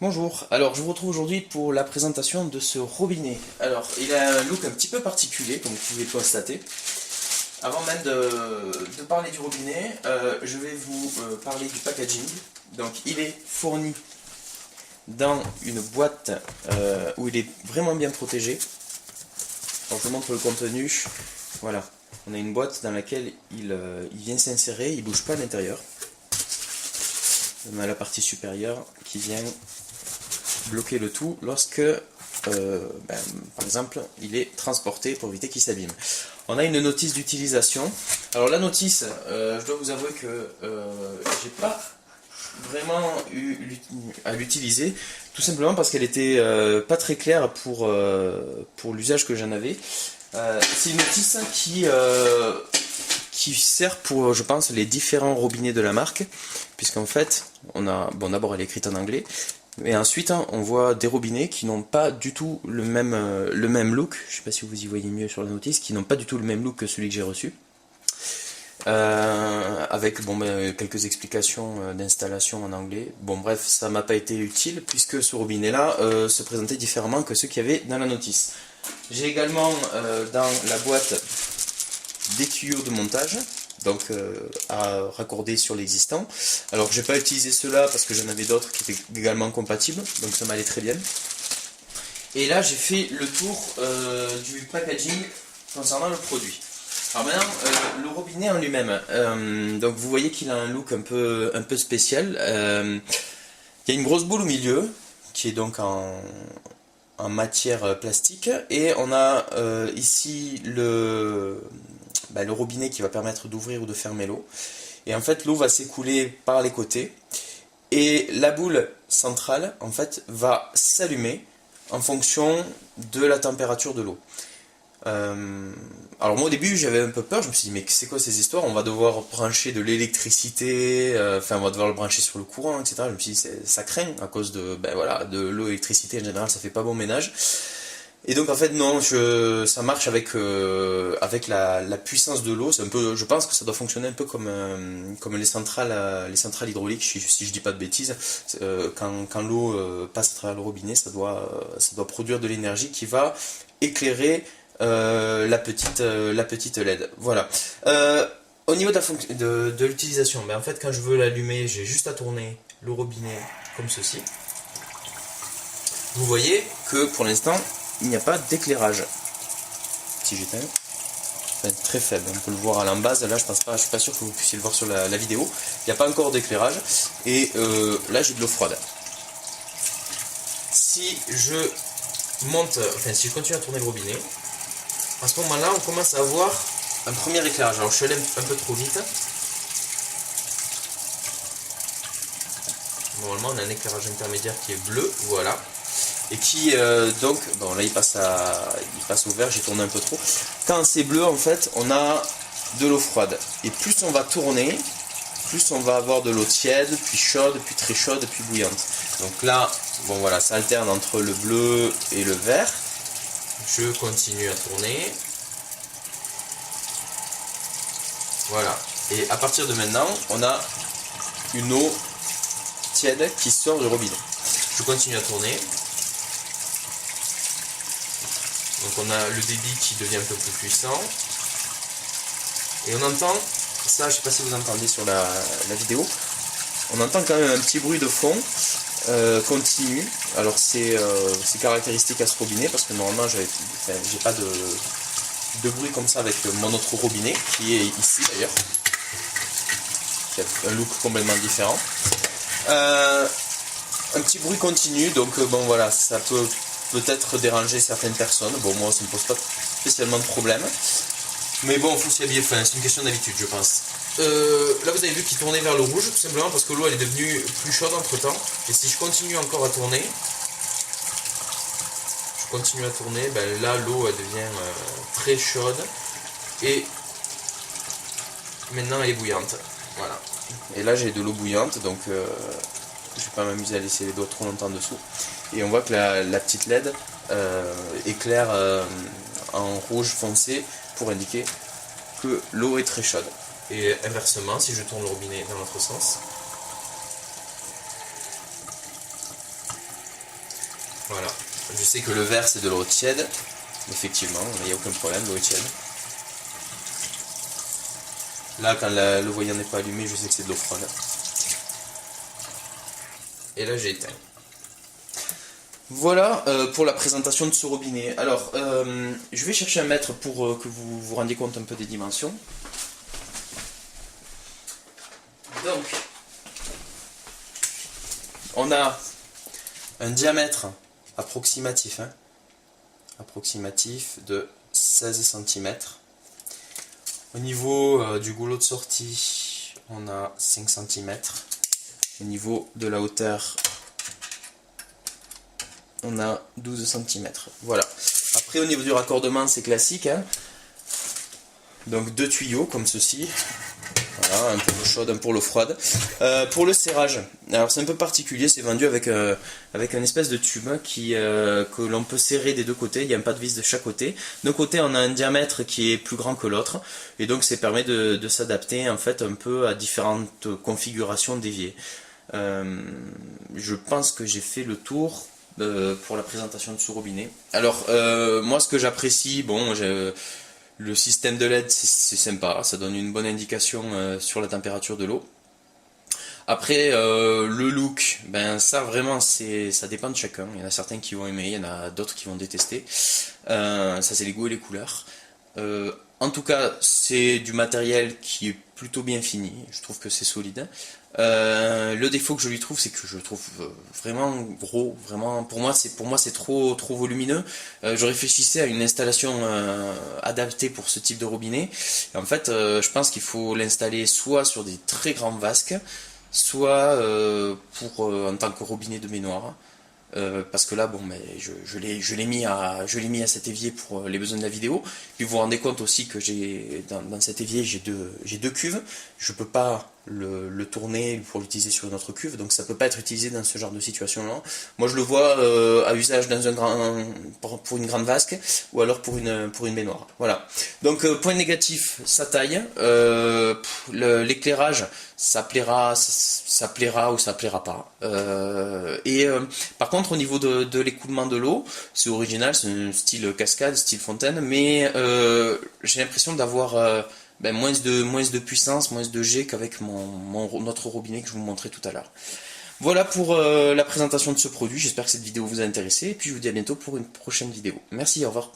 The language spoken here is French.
Bonjour, alors je vous retrouve aujourd'hui pour la présentation de ce robinet. Alors il a un look un petit peu particulier comme vous pouvez le constater. Avant même de parler du robinet, je vais vous parler du packaging. Donc il est fourni dans une boîte où il est vraiment bien protégé. Alors je vous montre le contenu. Voilà, on a une boîte dans laquelle il vient s'insérer, il ne bouge pas à l'intérieur. On a la partie supérieure qui vient bloquer le tout lorsque, par exemple, il est transporté pour éviter qu'il s'abîme. On a une notice d'utilisation. Alors la notice, je dois vous avouer que j'ai pas vraiment eu à l'utiliser, tout simplement parce qu'elle était pas très claire pour l'usage que j'en avais. C'est une notice qui sert pour, je pense, les différents robinets de la marque, puisqu'en fait, on a, bon, d'abord elle est écrite en anglais, et ensuite on voit des robinets qui n'ont pas du tout le même look, je ne sais pas si vous y voyez mieux sur la notice, qui n'ont pas du tout le même look que celui que j'ai reçu. Avec quelques explications d'installation en anglais. Bon bref, ça m'a pas été utile puisque ce robinet là se présentait différemment que ceux qu'il y avait dans la notice. J'ai également dans la boîte des tuyaux de montage, donc à raccorder sur l'existant. Alors j'ai pas utilisé ceux-là parce que j'en avais d'autres qui étaient également compatibles, donc ça m'allait très bien. Et là j'ai fait le tour du packaging concernant le produit. Alors maintenant, le robinet en lui-même, donc vous voyez qu'il a un look un peu spécial. Il y a une grosse boule au milieu, qui est donc en matière plastique, et on a ici le robinet qui va permettre d'ouvrir ou de fermer l'eau. Et en fait, l'eau va s'écouler par les côtés, et la boule centrale, en fait, va s'allumer en fonction de la température de l'eau. Alors moi au début j'avais un peu peur, je me suis dit mais c'est quoi ces histoires, on va devoir brancher de l'électricité, on va devoir le brancher sur le courant, etc. Je me suis dit ça craint à cause de l'eau, l'électricité en général, ça fait pas bon ménage. Et donc en fait non, ça marche avec la puissance de l'eau. C'est un peu, je pense que ça doit fonctionner un peu comme les centrales hydrauliques, si je dis pas de bêtises. Quand l'eau passe à travers le robinet, ça doit produire de l'énergie qui va éclairer la petite LED. Voilà. Au niveau de l'utilisation, en fait quand je veux l'allumer, j'ai juste à tourner le robinet comme ceci. Vous voyez que pour l'instant il n'y a pas d'éclairage. Si j'éteins, très faible, on peut le voir à l'embase. Là je suis pas sûr que vous puissiez le voir sur la vidéo. Il n'y a pas encore d'éclairage. Et là j'ai de l'eau froide. Si je si je continue à tourner le robinet, à ce moment-là, on commence à avoir un premier éclairage. Alors je suis allé un peu trop vite. Normalement, on a un éclairage intermédiaire qui est bleu, voilà. Et qui, donc, bon là il passe au vert, j'ai tourné un peu trop. Quand c'est bleu, en fait, on a de l'eau froide. Et plus on va tourner, plus on va avoir de l'eau tiède, puis chaude, puis très chaude, puis bouillante. Donc là, bon voilà, ça alterne entre le bleu et le vert. Je continue à tourner. Voilà. Et à partir de maintenant, on a une eau tiède qui sort du robinet. Je continue à tourner. Donc on a le débit qui devient un peu plus puissant. Et on entend, ça je ne sais pas si vous entendez sur la vidéo, on entend quand même un petit bruit de fond continu. Alors c'est caractéristique à ce robinet parce que normalement j'ai pas de bruit comme ça avec mon autre robinet qui est ici d'ailleurs, qui a un look complètement différent. Un petit bruit continu, donc bon voilà, ça peut peut-être déranger certaines personnes. Bon moi ça ne me pose pas spécialement de problème. Mais bon, il faut s'y habiller, c'est une question d'habitude, je pense. Là, vous avez vu qu'il tournait vers le rouge, tout simplement parce que l'eau elle est devenue plus chaude entre temps. Et si je continue encore à tourner, là l'eau elle devient très chaude. Et maintenant elle est bouillante. Voilà. Et là j'ai de l'eau bouillante, donc je ne vais pas m'amuser à laisser les doigts trop longtemps dessous. Et on voit que la petite LED éclaire en rouge foncé pour indiquer que l'eau est très chaude. Et inversement, si je tourne le robinet dans l'autre sens, Voilà. Je sais que le vert c'est de l'eau tiède. Effectivement, il n'y a aucun problème, l'eau est tiède. Là, quand le voyant n'est pas allumé, je sais que c'est de l'eau froide. Et là, j'ai éteint. Voilà pour la présentation de ce robinet. Alors, je vais chercher un mètre pour que vous vous rendiez compte un peu des dimensions. Donc, on a un diamètre approximatif, approximatif de 16 cm. Au niveau du goulot de sortie, on a 5 cm. Au niveau de la hauteur, on a 12 cm. Voilà. Après, au niveau du raccordement, c'est classique. Donc, deux tuyaux comme ceci. Voilà, un pour l'eau chaude, un pour l'eau froide. Pour le serrage, alors c'est un peu particulier, c'est vendu avec un espèce de tube que l'on peut serrer des deux côtés, il y a un pas de vis de chaque côté. D'un côté on a un diamètre qui est plus grand que l'autre, et donc ça permet de s'adapter en fait un peu à différentes configurations d'évier. Je pense que j'ai fait le tour pour la présentation de ce robinet. Alors moi ce que j'apprécie, bon, le système de LED c'est sympa, ça donne une bonne indication sur la température de l'eau. Après le look, ben ça vraiment ça dépend de chacun. Il y en a certains qui vont aimer, il y en a d'autres qui vont détester. Ça c'est les goûts et les couleurs. En tout cas c'est du matériel qui est plutôt bien fini, je trouve que c'est solide. Le défaut que je lui trouve, c'est que je le trouve vraiment gros, vraiment pour moi c'est trop volumineux. Je réfléchissais à une installation adaptée pour ce type de robinet. Et en fait, je pense qu'il faut l'installer soit sur des très grands vasques, soit en tant que robinet de baignoire. Parce que là, bon, mais je l'ai mis à cet évier pour les besoins de la vidéo. Puis vous vous rendez compte aussi que dans cet évier j'ai deux cuves. Je peux pas le tourner pour l'utiliser sur une autre cuve, donc ça peut pas être utilisé dans ce genre de situation-là. Moi, je le vois à usage pour une grande vasque ou alors pour une baignoire. Voilà. Donc point négatif, sa taille, l'éclairage, ça plaira ou ça plaira pas. Par contre, au niveau de l'écoulement de l'eau, c'est original, c'est un style cascade, style fontaine, mais j'ai l'impression d'avoir moins de puissance, moins de G qu'avec notre robinet que je vous montrais tout à l'heure. Voilà pour la présentation de ce produit, j'espère que cette vidéo vous a intéressé, et puis je vous dis à bientôt pour une prochaine vidéo. Merci, au revoir.